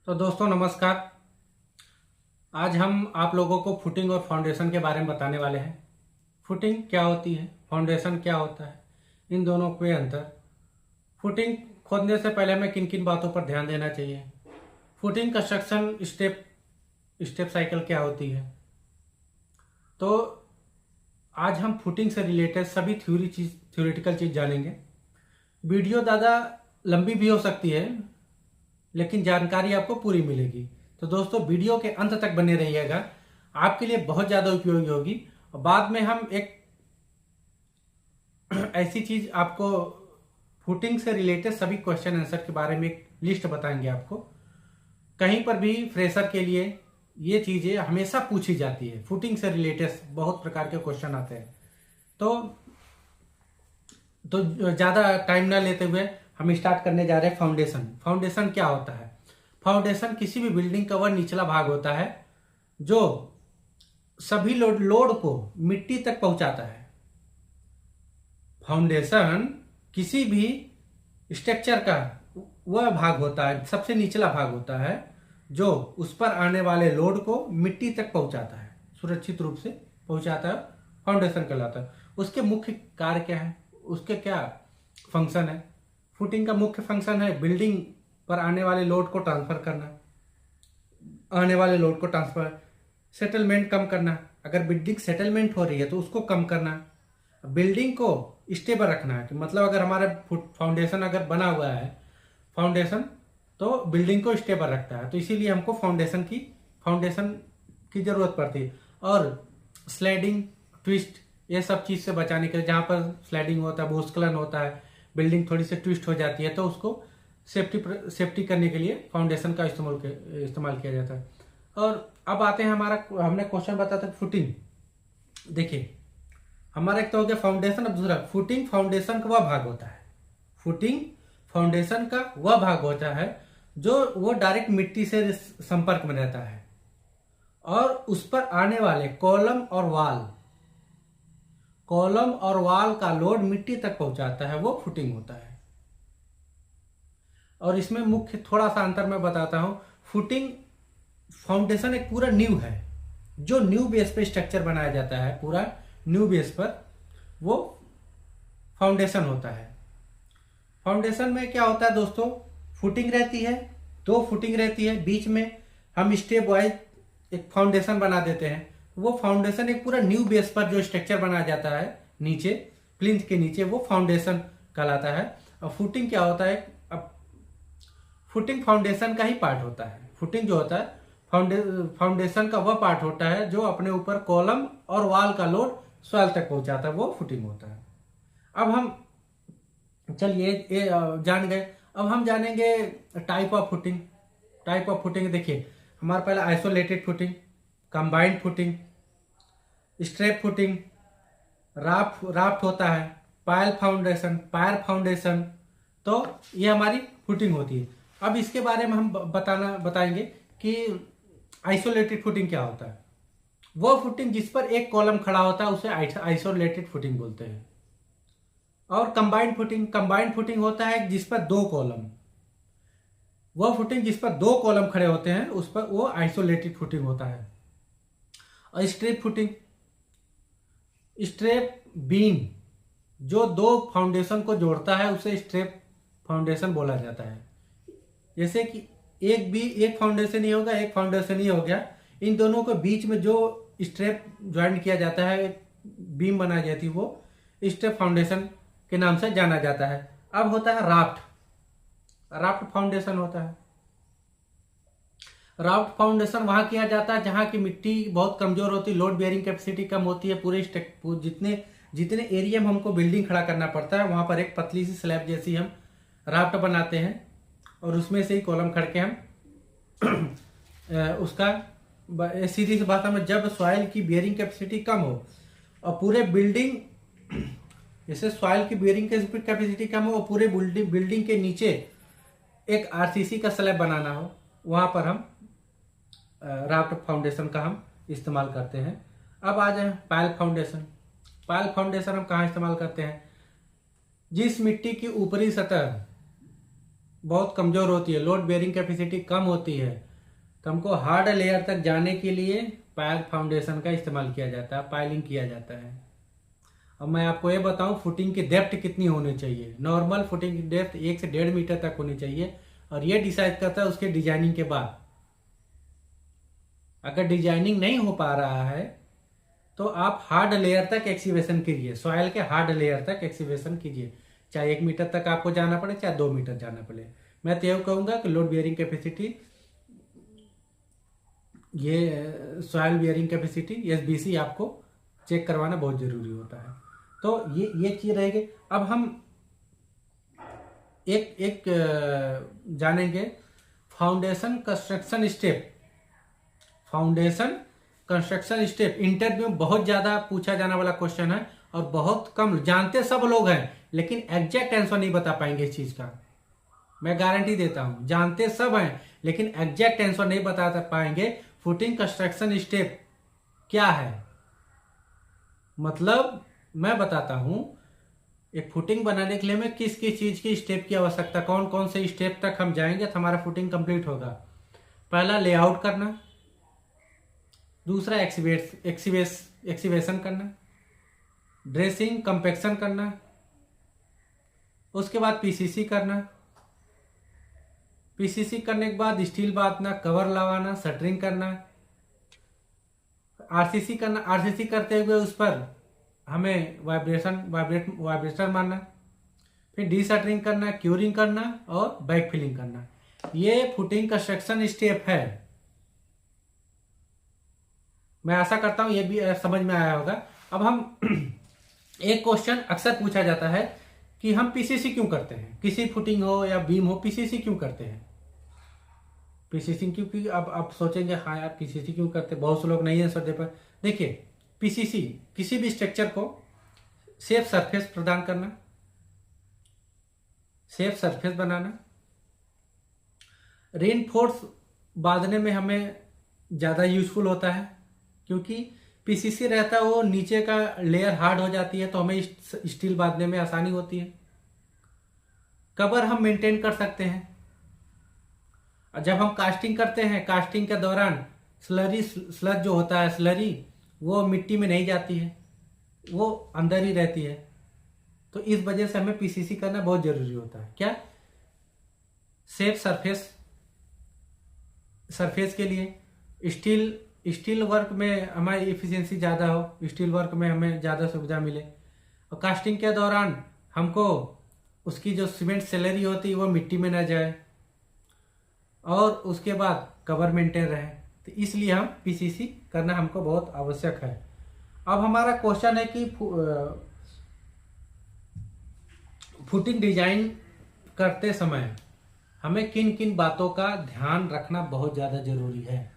तो दोस्तों नमस्कार। आज हम आप लोगों को फुटिंग और फाउंडेशन के बारे में बताने वाले हैं। फुटिंग क्या होती है, फाउंडेशन क्या होता है, इन दोनों में अंतर। फुटिंग खोदने से पहले हमें किन किन बातों पर ध्यान देना चाहिए। फुटिंग कंस्ट्रक्शन स्टेप साइकिल क्या होती है। तो आज हम फुटिंग से रिलेटेड सभी थ्योरेटिकल चीज़ जानेंगे। वीडियो ज़्यादा लंबी भी हो सकती है लेकिन जानकारी आपको पूरी मिलेगी। तो दोस्तों वीडियो के अंत तक बने रहिएगा, आपके लिए बहुत ज़्यादा उपयोगी होगी। और बाद में हम एक ऐसी चीज़ आपको फुटिंग से रिलेटेड सभी क्वेश्चन आंसर के बारे में एक लिस्ट बताएंगे आपको। कहीं पर भी फ्रेशर के लिए ये चीज़ें हमेशा पूछी जाती है। फुटिंग से रिलेटेड बहुत प्रकार के क्वेश्चन आते हैं। तो ज़्यादा टाइम ना लेते हुए हम स्टार्ट करने जा रहे हैं। फाउंडेशन क्या होता है। फाउंडेशन किसी भी बिल्डिंग का वह निचला भाग होता है जो सभी लोड को मिट्टी तक पहुंचाता है। फाउंडेशन किसी भी स्ट्रक्चर का वह भाग होता है, सबसे निचला भाग होता है जो उस पर आने वाले लोड को मिट्टी तक पहुंचाता है, सुरक्षित रूप से पहुंचाता है। फाउंडेशन कहलाता है। उसके मुख्य कार्य क्या है, उसके क्या फंक्शन है। फुटिंग का मुख्य फंक्शन है बिल्डिंग पर आने वाले लोड को ट्रांसफर करना, सेटलमेंट कम करना। अगर बिल्डिंग सेटलमेंट हो रही है तो उसको कम करना, बिल्डिंग को स्टेबल रखना है। मतलब अगर हमारा फाउंडेशन अगर बना हुआ है, फाउंडेशन तो बिल्डिंग को स्टेबल रखता है, तो इसीलिए हमको फाउंडेशन की जरूरत पड़ती है। और स्लाइडिंग, ट्विस्ट, ये सब चीज से बचाने के लिए, जहां पर स्लाइडिंग होता है, भूस्खलन होता है, बिल्डिंग थोड़ी सी ट्विस्ट हो जाती है, तो उसको सेफ्टी करने के लिए फाउंडेशन का इस्तेमाल किया जाता है। और अब आते हैं हमने क्वेश्चन बताया था फुटिंग। देखिए हमारा एक तो हो गया फाउंडेशन, अब दूसरा फुटिंग। फाउंडेशन का वह भाग होता है, फुटिंग फाउंडेशन का वह भाग होता है जो वो डायरेक्ट मिट्टी से संपर्क में रहता है और उस पर आने वाले कॉलम और वाल का लोड मिट्टी तक पहुंचाता है, वो फुटिंग होता है। और इसमें मुख्य थोड़ा सा अंतर मैं बताता हूं। फाउंडेशन एक पूरा नींव है, जो नींव बेस पे स्ट्रक्चर बनाया जाता है, पूरा नींव बेस पर वो फाउंडेशन होता है। फाउंडेशन में क्या होता है दोस्तों, फुटिंग रहती है, 2 फुटिंग रहती है, बीच में हम स्टेप वाइज एक फाउंडेशन बना देते हैं। वो फाउंडेशन एक पूरा न्यू बेस पर जो स्ट्रक्चर बनाया जाता है नीचे, प्लिंथ के नीचे, वो फाउंडेशन कहलाता है। और फुटिंग क्या होता है, अब फुटिंग फाउंडेशन का ही पार्ट होता है। फुटिंग जो होता है फाउंडेशन का वह पार्ट होता है जो अपने ऊपर कॉलम और वाल का लोड सॉइल तक पहुंचाता है, वो फुटिंग होता है। अब हम चलिए ये जान गए। अब हम जानेंगे टाइप ऑफ फुटिंग। देखिए हमारा पहला isolated footing, combined footing, strap footing, raft होता है, पायर फाउंडेशन। तो ये हमारी फुटिंग होती है। अब इसके बारे में हम बताएंगे कि आइसोलेटेड फुटिंग क्या होता है। वो फुटिंग जिस पर एक कॉलम खड़ा होता है उसे आइसोलेटेड फुटिंग बोलते हैं। और कंबाइंड फुटिंग होता है जिस पर 2 कॉलम, वह फुटिंग जिस पर 2 कॉलम खड़े होते हैं उस पर वो आइसोलेटेड फुटिंग होता है। और स्ट्रेप बीम जो 2 फाउंडेशन को जोड़ता है उसे स्ट्रेप फाउंडेशन बोला जाता है। जैसे कि एक फाउंडेशन ही होगा, एक फाउंडेशन ही हो गया, इन दोनों के बीच में जो स्ट्रेप ज्वाइन किया जाता है, बीम बनाई जाती है, वो स्ट्रेप फाउंडेशन के नाम से जाना जाता है। अब होता है राफ्ट फाउंडेशन होता है। राफ्ट फाउंडेशन वहां किया जाता है जहां की मिट्टी बहुत कमजोर होती है, लोड बेयरिंग कैपेसिटी कम होती है। पूरे जितने एरिया में हमको बिल्डिंग खड़ा करना पड़ता है, वहां पर एक पतली सी स्लैब जैसी हम राफ्ट बनाते हैं और उसमें से ही कॉलम खड़ के हम उसका सीधी सी बात में, जब सॉइल की बेयरिंग कैपेसिटी कम हो और पूरे बिल्डिंग, जैसे सॉइल की बेयरिंग कैपेसिटी कम हो और पूरे बिल्डिंग के नीचे एक आरसीसी का स्लैब बनाना हो, वहां पर हम राफ्ट फाउंडेशन का हम इस्तेमाल करते हैं। अब आ जाए पायल फाउंडेशन हम कहाँ इस्तेमाल करते हैं, जिस मिट्टी की ऊपरी सतह बहुत कमज़ोर होती है, लोड बेयरिंग कैपेसिटी कम होती है, तो हमको हार्ड लेयर तक जाने के लिए पायल फाउंडेशन का इस्तेमाल किया जाता है, पाइलिंग किया जाता है। अब मैं आपको ये बताऊं फुटिंग की डेप्थ कितनी होनी चाहिए। नॉर्मल फुटिंग की डेप्थ 1 से 1.5 मीटर तक होनी चाहिए, और ये डिसाइड करता है उसके डिजाइनिंग के बाद। अगर डिजाइनिंग नहीं हो पा रहा है तो आप हार्ड लेयर तक एक्सीवेशन कीजिए, सॉइल के हार्ड लेयर तक एक्सीवेशन कीजिए, चाहे 1 मीटर तक आपको जाना पड़े, चाहे 2 मीटर जाना पड़े। मैं तो ये कहूँगा कि लोड बियरिंग कैपेसिटी, ये सॉइल बियरिंग कैपेसिटी SBC आपको चेक करवाना बहुत जरूरी होता है। तो ये चीज रहेगी। अब हम एक जानेंगे foundation construction step. Foundation construction step interview में बहुत ज्यादा पूछा जाने वाला क्वेश्चन है, और बहुत कम जानते सब लोग हैं, लेकिन एग्जैक्ट आंसर नहीं बता पाएंगे इस चीज का, मैं गारंटी देता हूं। जानते सब हैं लेकिन एग्जैक्ट आंसर नहीं बता पाएंगे। फुटिंग कंस्ट्रक्शन स्टेप क्या है, मतलब मैं बताता हूं एक फुटिंग बनाने के लिए हमें किस किस चीज की स्टेप की आवश्यकता, कौन कौन से स्टेप तक हम जाएंगे तो हमारा फुटिंग कंप्लीट होगा। पहला लेआउट करना, दूसरा एक्सीवेशन करना, ड्रेसिंग कंपेक्शन करना, उसके बाद पीसीसी करना, पीसीसी करने के बाद स्टील बांधना, कवर लगाना, शटरिंग करना, आरसीसी करना। आरसीसी करते हुए उस पर हमें वाइब्रेटर मारना, फिर डी शटरिंग करना, क्यूरिंग करना और बैक फिलिंग करना। ये फुटिंग कंस्ट्रक्शन स्टेप है। मैं आशा करता हूं ये भी समझ में आया होगा। अब हम एक क्वेश्चन अक्सर पूछा जाता है कि हम पीसीसी क्यों करते हैं, किसी फुटिंग हो या बीम हो, पीसीसी क्यों करते हैं। पीसीसी क्योंकि अब आप सोचेंगे हाँ यार पीसीसी क्यों करते, बहुत से लोग नहीं आंसर दे पाए। देखिए पीसीसी किसी भी स्ट्रक्चर को सेफ सरफेस प्रदान करना, सेफ सरफेस बनाना, रेनफोर्स बांधने में हमें ज़्यादा यूजफुल होता है, क्योंकि पीसीसी रहता है वो नीचे का लेयर हार्ड हो जाती है तो हमें स्टील बांधने में आसानी होती है। कवर हम मेंटेन कर सकते हैं। जब हम कास्टिंग करते हैं, कास्टिंग के दौरान स्लज जो होता है, स्लरी वो मिट्टी में नहीं जाती है, वो अंदर ही रहती है। तो इस वजह से हमें पीसीसी करना बहुत जरूरी होता है। क्या, सेफ सरफेस के लिए। स्टील वर्क में हमारी एफिशिएंसी ज़्यादा हो, स्टील वर्क में हमें ज़्यादा सुविधा मिले, और कास्टिंग के दौरान हमको उसकी जो सीमेंट स्लरी होती है वो मिट्टी में न जाए, और उसके बाद कवर मेंटेन रहे। तो इसलिए हम पीसीसी करना हमको बहुत आवश्यक है। अब हमारा क्वेश्चन है कि फुटिंग डिजाइन करते समय हमें किन किन बातों का ध्यान रखना बहुत ज़्यादा जरूरी है।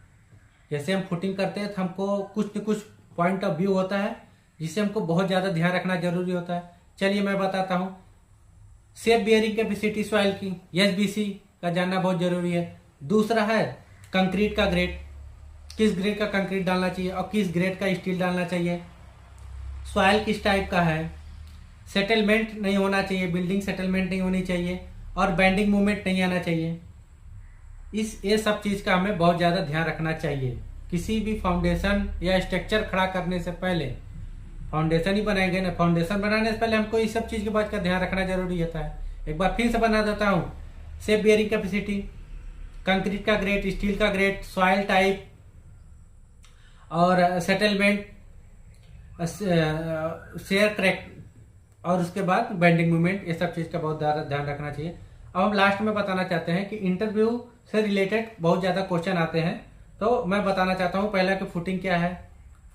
जैसे हम फुटिंग करते हैं तो हमको कुछ न कुछ पॉइंट ऑफ व्यू होता है जिसे हमको बहुत ज़्यादा ध्यान रखना जरूरी होता है। चलिए मैं बताता हूँ। सेफ बियरिंग कैपेसिटी सॉइल की SBC का जानना बहुत जरूरी है। दूसरा है कंक्रीट का ग्रेड, किस ग्रेड का कंक्रीट डालना चाहिए और किस ग्रेड का स्टील डालना चाहिए। सॉइल किस टाइप का है, सेटलमेंट नहीं होना चाहिए, बिल्डिंग सेटलमेंट नहीं होनी चाहिए, और बेंडिंग मूवमेंट नहीं आना चाहिए। ये सब चीज़ का हमें बहुत ज़्यादा ध्यान रखना चाहिए। किसी भी फाउंडेशन या स्ट्रक्चर खड़ा करने से पहले, फाउंडेशन ही बनाएंगे ना, फाउंडेशन बनाने से पहले हमको इस सब चीज़ की बात का ध्यान रखना जरूरी होता है। एक बार फिर से बना देता हूँ। सेफ बियरिंग कैपेसिटी, कंक्रीट का ग्रेड, स्टील का ग्रेड, सॉइल टाइप और सेटलमेंट, शेयर क्रैक, और उसके बाद बेंडिंग मूवमेंट, ये सब चीज़ का बहुत ज़्यादा ध्यान रखना चाहिए। अब हम लास्ट में बताना चाहते हैं कि इंटरव्यू से रिलेटेड बहुत ज़्यादा क्वेश्चन आते हैं, तो मैं बताना चाहता हूँ पहला कि फुटिंग क्या है,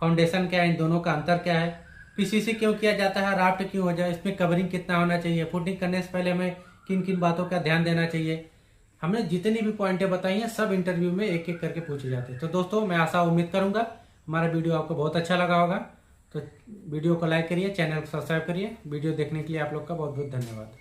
फाउंडेशन क्या है, इन दोनों का अंतर क्या है, पीसीसी क्यों किया जाता है, राफ्ट क्यों हो जाए, इसमें कवरिंग कितना होना चाहिए, फुटिंग करने से पहले हमें किन किन बातों का ध्यान देना चाहिए। हमने जितनी भी पॉइंटें बताई हैं सब इंटरव्यू में एक एक करके पूछे जाते हैं। तो दोस्तों मैं आशा उम्मीद करूंगा हमारा वीडियो आपको बहुत अच्छा लगा होगा। तो वीडियो को लाइक करिए, चैनल को सब्सक्राइब करिए। वीडियो देखने के लिए आप लोग का बहुत बहुत धन्यवाद।